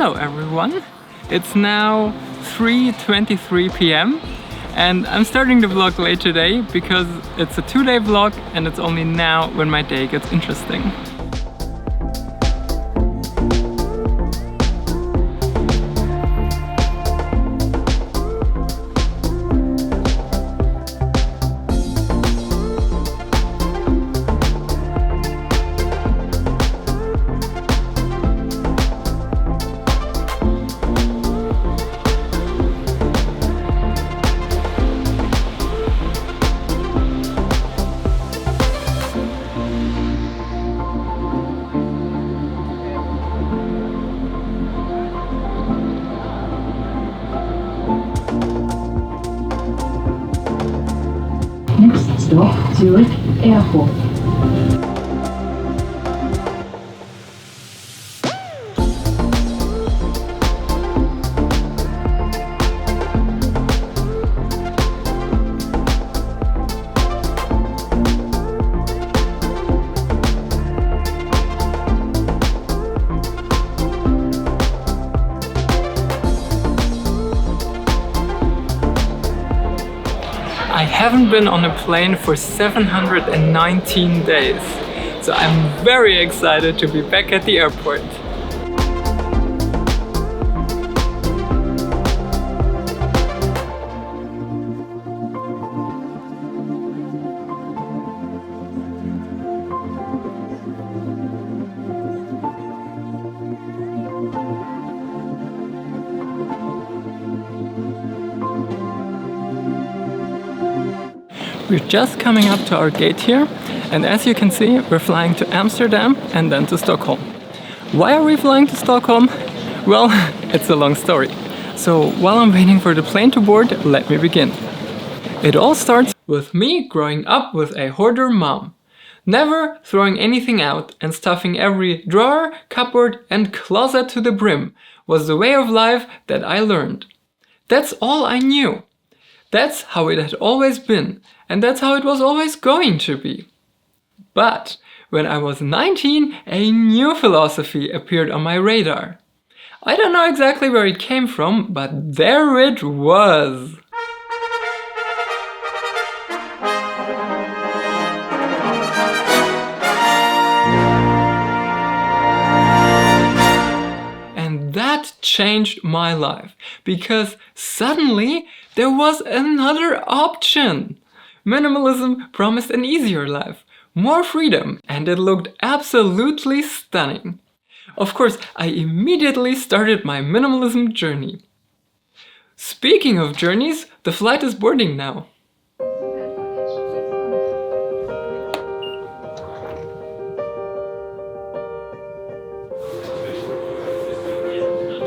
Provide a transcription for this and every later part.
Hello everyone! It's now 3:23 p.m. and I'm starting the vlog late today because it's a 2-day vlog and it's only now when my day gets interesting. Next stop, Zurich Airport. I haven't been on a plane for 719 days, so I'm very excited to be back at the airport. We're just coming up to our gate here, and as you can see, we're flying to Amsterdam and then to Stockholm. Why are we flying to Stockholm? Well, it's a long story. So while I'm waiting for the plane to board, let me begin. It all starts with me growing up with a hoarder mom. Never throwing anything out and stuffing every drawer, cupboard and closet to the brim was the way of life that I learned. That's all I knew. That's how it had always been, and that's how it was always going to be. But when I was 19, a new philosophy appeared on my radar. I don't know exactly where it came from, but there it was. And that changed my life, because suddenly there was another option. Minimalism promised an easier life, more freedom, and it looked absolutely stunning. Of course, I immediately started my minimalism journey. Speaking of journeys, the flight is boarding now.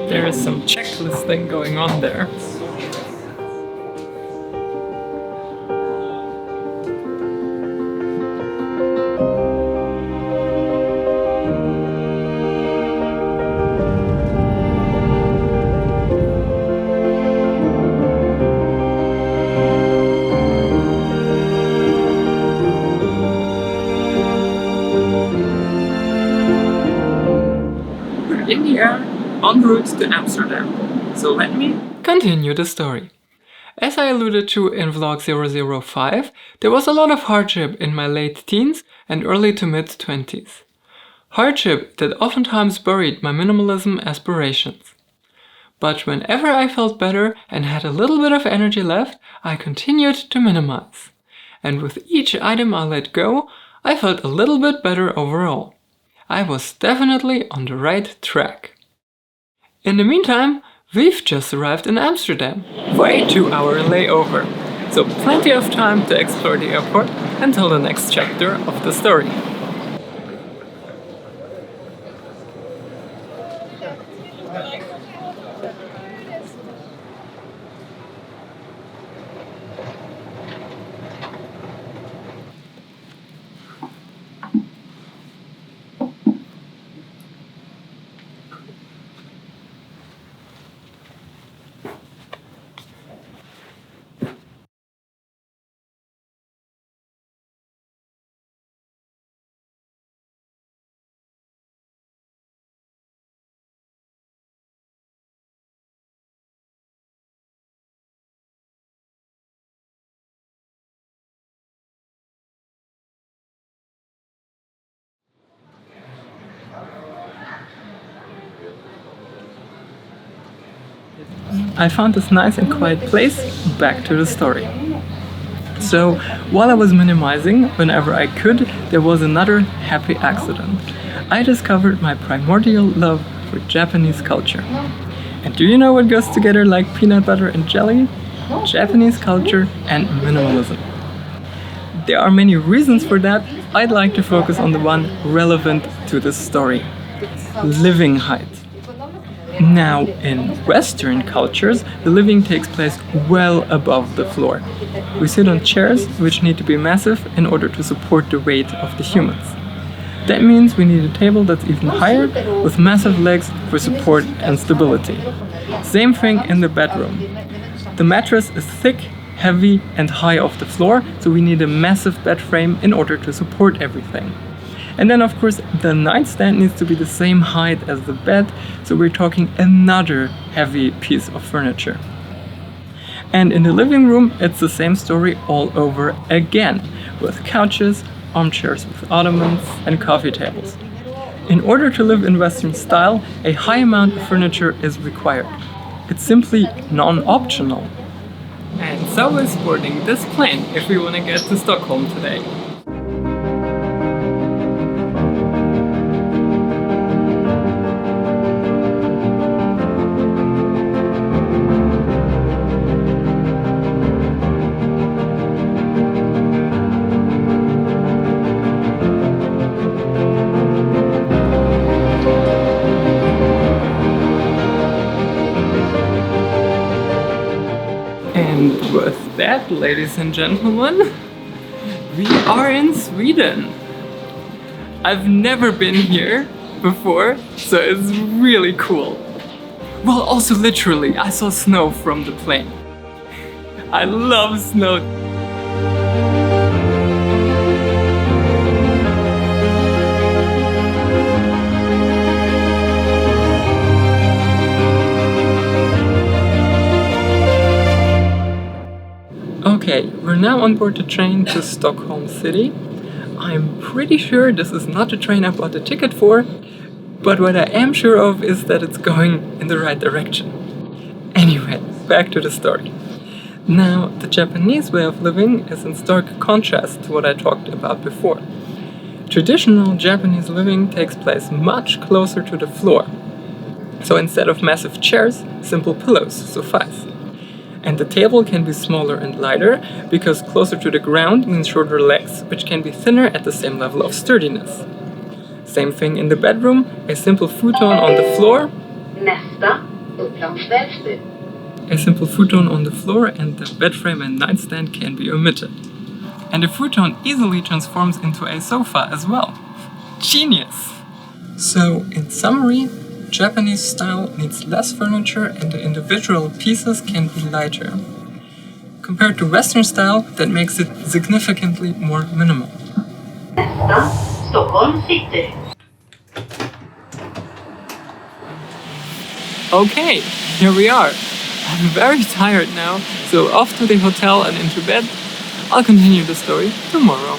There is some checklisting going on there. We're in the air, en route to Amsterdam. So let me continue the story. As I alluded to in vlog 005, there was a lot of hardship in my late teens and early to mid 20s. Hardship that oftentimes buried my minimalism aspirations. But whenever I felt better and had a little bit of energy left, I continued to minimize. And with each item I let go, I felt a little bit better overall. I was definitely on the right track. In the meantime, we've just arrived in Amsterdam for a 2-hour layover, so plenty of time to explore the airport until the next chapter of the story. I found this nice and quiet place. Back to the story. So, while I was minimizing, whenever I could, there was another happy accident. I discovered my primordial love for Japanese culture. And do you know what goes together like peanut butter and jelly? Japanese culture and minimalism. There are many reasons for that. I'd like to focus on the one relevant to this story. Living height. Now, in Western cultures, the living takes place well above the floor. We sit on chairs which need to be massive in order to support the weight of the humans. That means we need a table that's even higher with massive legs for support and stability. Same thing in the bedroom. The mattress is thick, heavy and high off the floor, so we need a massive bed frame in order to support everything. And then of course the nightstand needs to be the same height as the bed, so we're talking another heavy piece of furniture. And in the living room it's the same story all over again, with couches, armchairs with ottomans and coffee tables. In order to live in Western style, a high amount of furniture is required. It's simply non-optional. And so we're sporting this plane if we want to get to Stockholm today. And with that, ladies and gentlemen, we are in Sweden. I've never been here before, so it's really cool. Well, also literally, I saw snow from the plane. I love snow. Okay, we're now on board the train to Stockholm city. I'm pretty sure this is not the train I bought the ticket for, but what I am sure of is that it's going in the right direction. Anyway, back to the story. Now, the Japanese way of living is in stark contrast to what I talked about before. Traditional Japanese living takes place much closer to the floor. So instead of massive chairs, simple pillows suffice. And the table can be smaller and lighter, because closer to the ground means shorter legs, which can be thinner at the same level of sturdiness. Same thing in the bedroom, a simple futon on the floor. A simple futon on the floor and the bed frame and nightstand can be omitted. And the futon easily transforms into a sofa as well. Genius! So, in summary, Japanese style needs less furniture and the individual pieces can be lighter. Compared to Western style, that makes it significantly more minimal. Stockholm City. Okay, here we are. I'm very tired now, so off to the hotel and into bed. I'll continue the story tomorrow.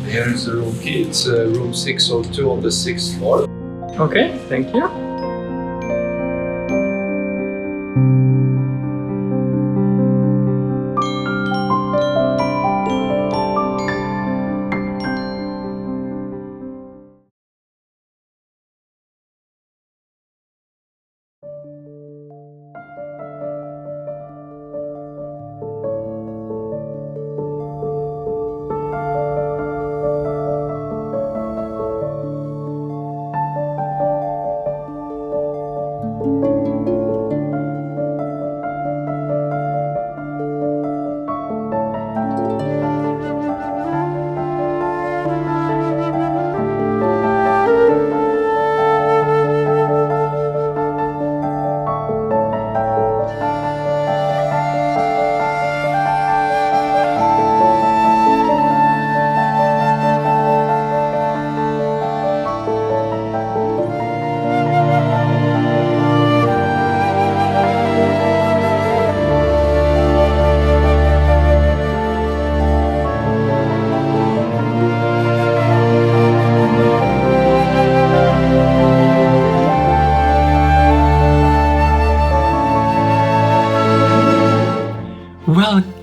Here is the room key. It's room 602 on the 6th floor. Okay, thank you.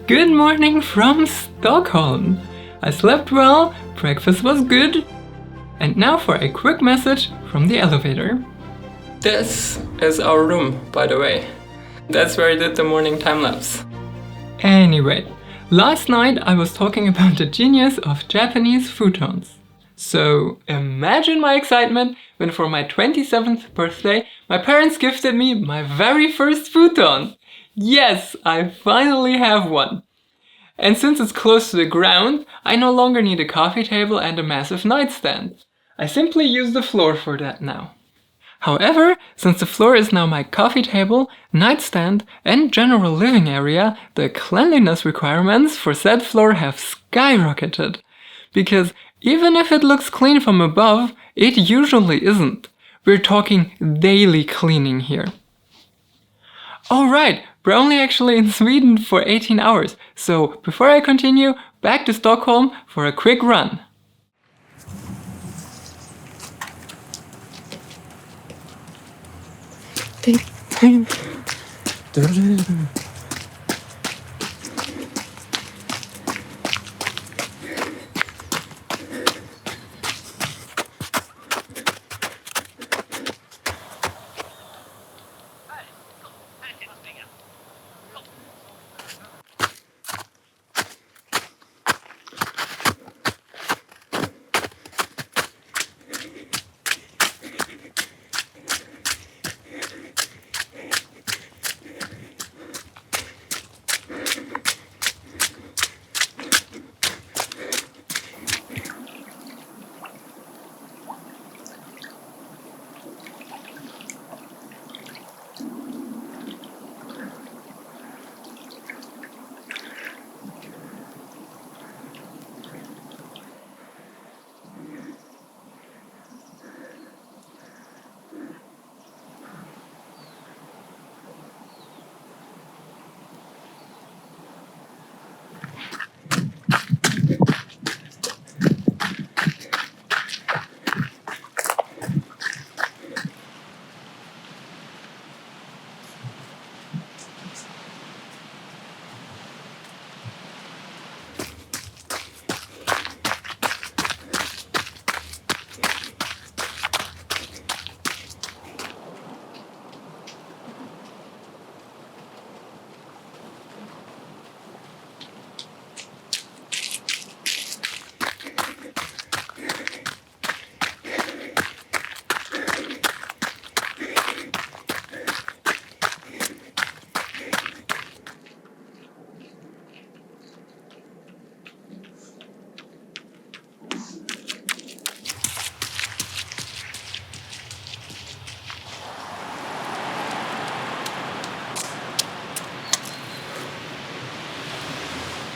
Good morning from Stockholm! I slept well, breakfast was good, and now for a quick message from the elevator. This is our room, by the way. That's where I did the morning time-lapse. Anyway, last night I was talking about the genius of Japanese futons. So imagine my excitement when for my 27th birthday my parents gifted me my very first futon. Yes, I finally have one. And since it's close to the ground, I no longer need a coffee table and a massive nightstand. I simply use the floor for that now. However, since the floor is now my coffee table, nightstand and general living area, the cleanliness requirements for said floor have skyrocketed. Because even if it looks clean from above, it usually isn't. We're talking daily cleaning here. Alright, we're only actually in Sweden for 18 hours, so before I continue, back to Stockholm for a quick run.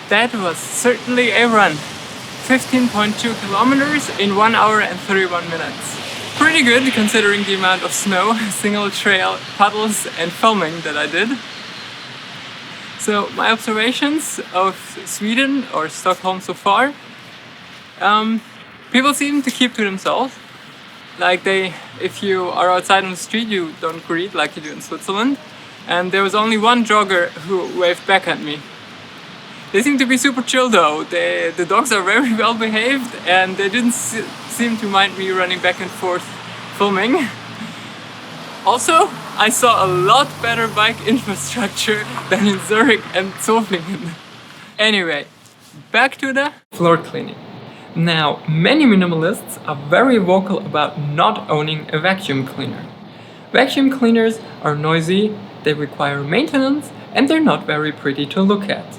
That was certainly a run. 15.2 kilometers in 1 hour and 31 minutes. Pretty good considering the amount of snow, single trail, puddles and foaming that I did. So my observations of Sweden or Stockholm so far. People seem to keep to themselves. Like if you are outside on the street, you don't greet like you do in Switzerland. And there was only one jogger who waved back at me. They seem to be super chill though. The dogs are very well behaved and they didn't seem to mind me running back and forth filming. Also, I saw a lot better bike infrastructure than in Zurich and Zofingen. Anyway, back to the floor cleaning. Now, many minimalists are very vocal about not owning a vacuum cleaner. Vacuum cleaners are noisy, they require maintenance, and they're not very pretty to look at.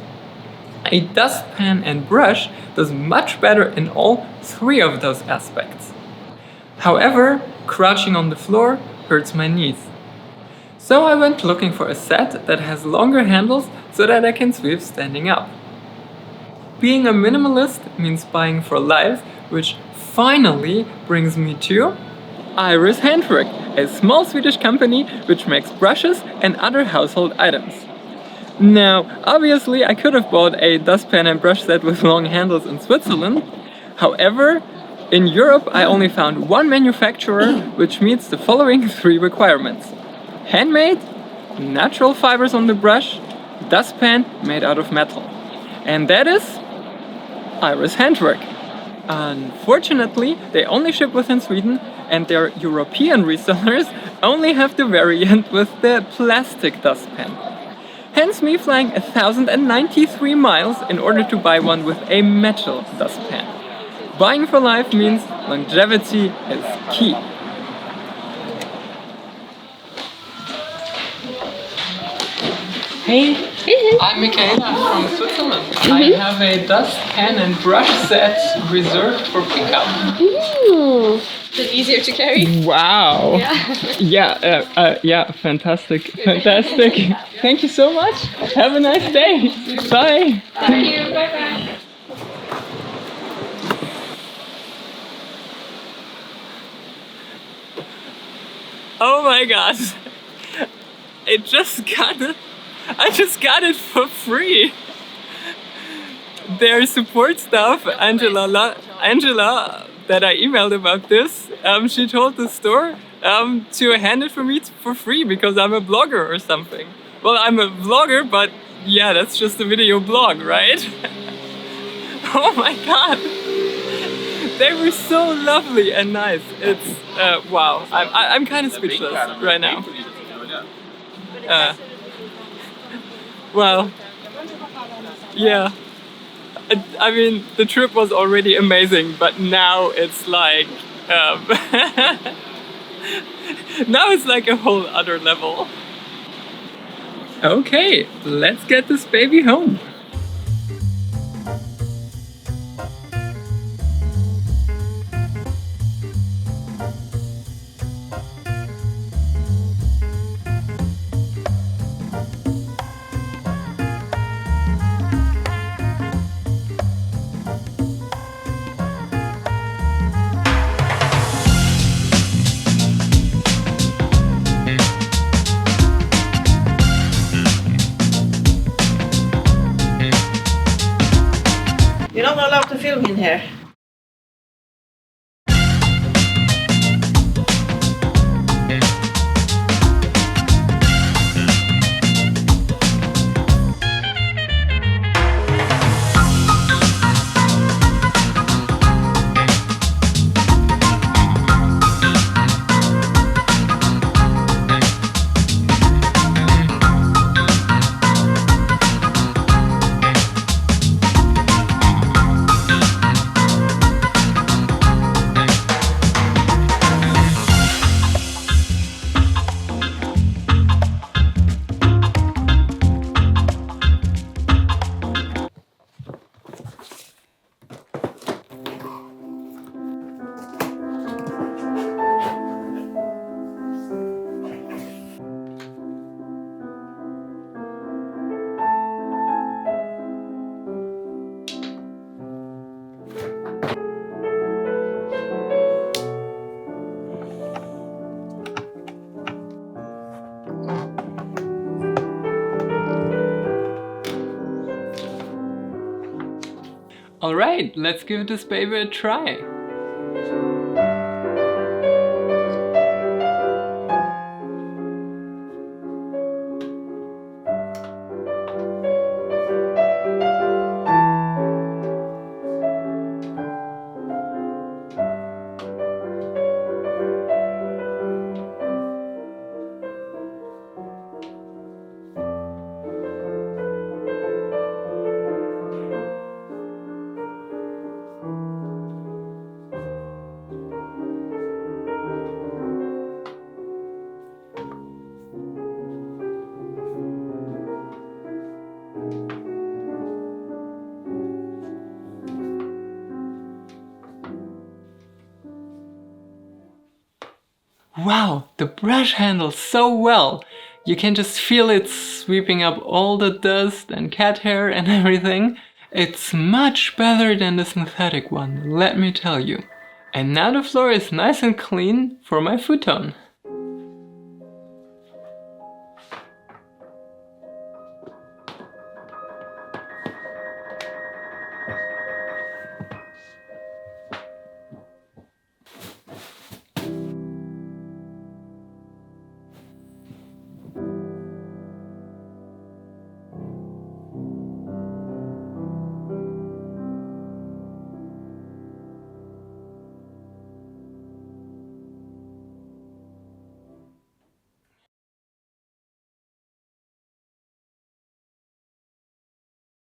A dustpan and brush does much better in all three of those aspects. However, crouching on the floor hurts my knees. So I went looking for a set that has longer handles so that I can sweep standing up. Being a minimalist means buying for life, which finally brings me to Iris Hantverk, a small Swedish company which makes brushes and other household items. Now, obviously I could have bought a dustpan and brush set with long handles in Switzerland. However, in Europe I only found one manufacturer which meets the following three requirements. Handmade, natural fibers on the brush, dustpan made out of metal. and that is Iris Hantverk. Unfortunately, they only ship within Sweden, and their European resellers only have the variant with the plastic dustpan. Hence me flying 1,093 miles in order to buy one with a metal dustpan. Buying for life means longevity is key. Hey, I'm Michaela from Switzerland. I have a dustpan and brush set reserved for pickup. Ooh, is it easier to carry? Wow. Yeah, fantastic. Thank you so much. Have a nice day. Bye. Thank you. Bye bye. Oh my god. I just got it for free. Their support staff, Angela, that I emailed about this, she told the store to hand it for me for free because I'm a blogger or something. Well, I'm a vlogger, but yeah, that's just a video blog, right? Oh my god. They were so lovely and nice. It's wow. I'm kind of speechless right now. Well, yeah. I mean, the trip was already amazing, but now it's like now it's like a whole other level. Okay, let's get this baby home. You're not allowed to film in here. Alright, let's give this baby a try. Wow, the brush handles so well. You can just feel it sweeping up all the dust and cat hair and everything. It's much better than the synthetic one, let me tell you. And now the floor is nice and clean for my futon.